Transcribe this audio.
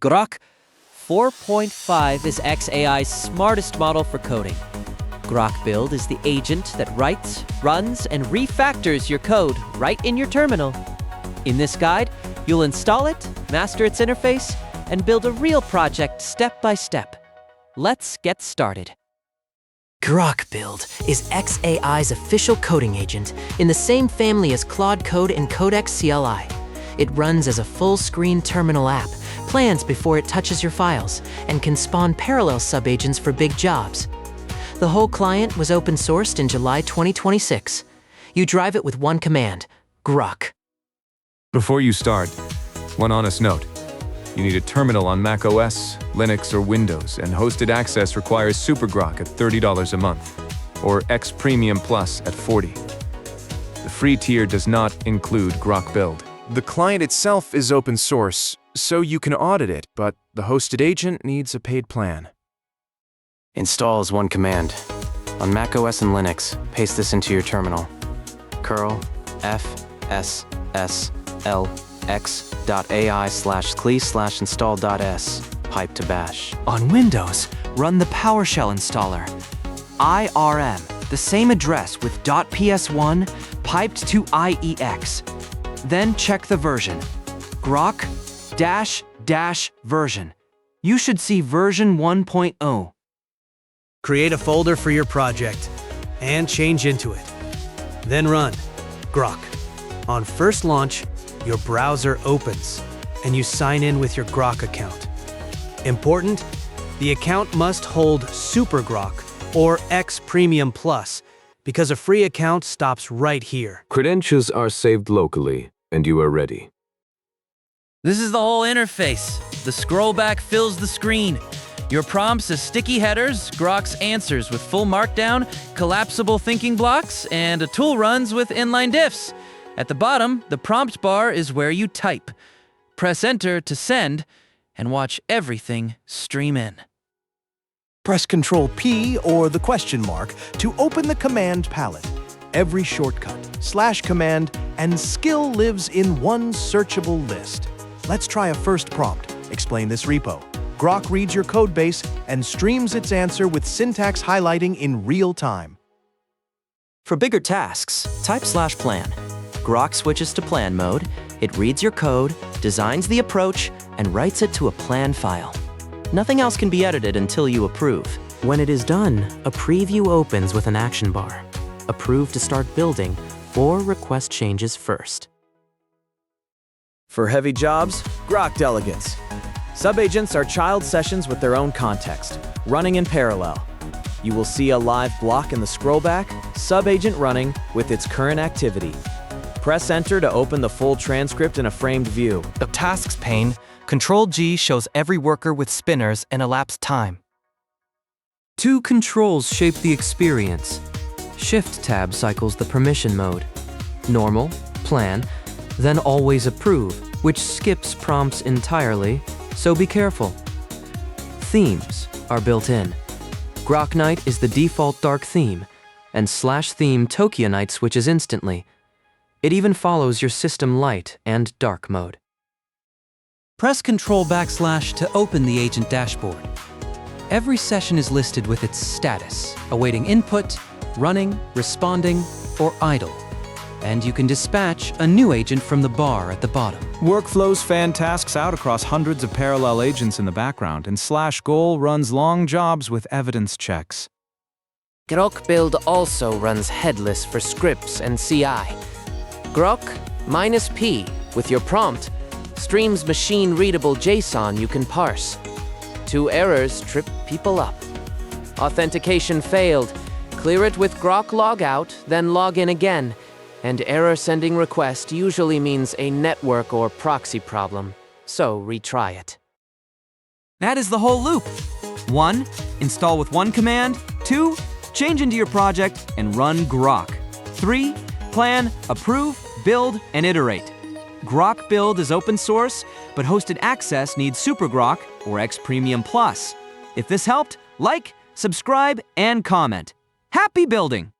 Grok 4.5 is xAI's smartest model for coding. Grok Build is the agent that writes, runs, and refactors your code right in your terminal. In this guide, you'll install it, master its interface, and build a real project step by step. Let's get started. Grok Build is xAI's official coding agent in the same family as Claude Code and Codex CLI. It runs as a full-screen terminal app, plans before it touches your files, and can spawn parallel subagents for big jobs. The whole client was open-sourced in July 2026. You drive it with one command, Grok. Before you start, one honest note. You need a terminal on macOS, Linux, or Windows, and hosted access requires SuperGrok at $30 a month, or X Premium Plus at $40. The free tier does not include Grok Build. The client itself is open source, so you can audit it, but the hosted agent needs a paid plan. Install is one command. On macOS and Linux, paste this into your terminal. curl fsslx.ai/cli/install.s pipe to bash. On Windows, run the PowerShell installer. IRM, the same address with .ps1 piped to IEX. Then check the version. Grok --version. You should see version 1.0. Create a folder for your project and change into it. Then run Grok. On first launch, your browser opens and you sign in with your Grok account. Important, the account must hold SuperGrok or X Premium Plus because a free account stops right here. Credentials are saved locally, and you are ready. This is the whole interface. The scroll back fills the screen. Your prompts as sticky headers, Grok's answers with full markdown, collapsible thinking blocks, and a tool runs with inline diffs. At the bottom, the prompt bar is where you type. Press enter to send, and watch everything stream in. Press Ctrl P or the question mark to open the command palette. Every shortcut, /command, and skill lives in one searchable list. Let's try a first prompt. Explain this repo. Grok reads your codebase and streams its answer with syntax highlighting in real time. For bigger tasks, type /plan. Grok switches to plan mode, it reads your code, designs the approach, and writes it to a plan file. Nothing else can be edited until you approve. When it is done, a preview opens with an action bar. Approve to start building, or request changes first. For heavy jobs, Grok delegates. Subagents are child sessions with their own context, running in parallel. You will see a live block in the scrollback, subagent running with its current activity. Press enter to open the full transcript in a framed view. The Tasks pane, Ctrl-G shows every worker with spinners and elapsed time. Two controls shape the experience. Shift-tab cycles the permission mode. Normal, plan, then always approve, which skips prompts entirely, so be careful. Themes are built in. Grok Night is the default dark theme, and /theme Tokyo Night switches instantly. It even follows your system light and dark mode. Press Ctrl / to open the agent dashboard. Every session is listed with its status, awaiting input, running, responding, or idle. And you can dispatch a new agent from the bar at the bottom. Workflows fan tasks out across hundreds of parallel agents in the background, and /goal runs long jobs with evidence checks. Grok Build also runs Headless for scripts and CI. Grok -p with your prompt streams machine-readable JSON you can parse. 2 errors trip people up. Authentication failed. Clear it with Grok logout, then log in again. And error sending request usually means a network or proxy problem, so retry it. That is the whole loop. 1. Install with one command. 2. Change into your project and run Grok. 3. Plan, approve, build, and iterate. Grok Build is open source, but hosted access needs SuperGrok or X Premium Plus. If this helped, like, subscribe, and comment. Happy building!